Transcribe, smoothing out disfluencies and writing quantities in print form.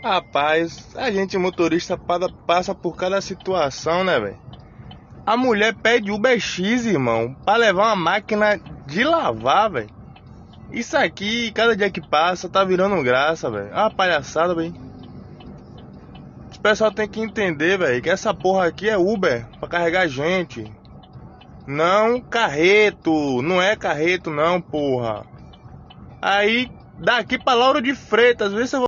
Rapaz, a gente motorista passa por cada situação, né, velho? A mulher pede Uber X, irmão, pra levar uma máquina de lavar, velho. Isso aqui, cada dia que passa, tá virando graça, velho. É uma palhaçada, velho. Os pessoal tem que entender, velho, que essa porra aqui é Uber pra carregar gente. Não carreto, não é carreto não, porra. Aí, daqui pra Lauro de Freitas, vê se eu vou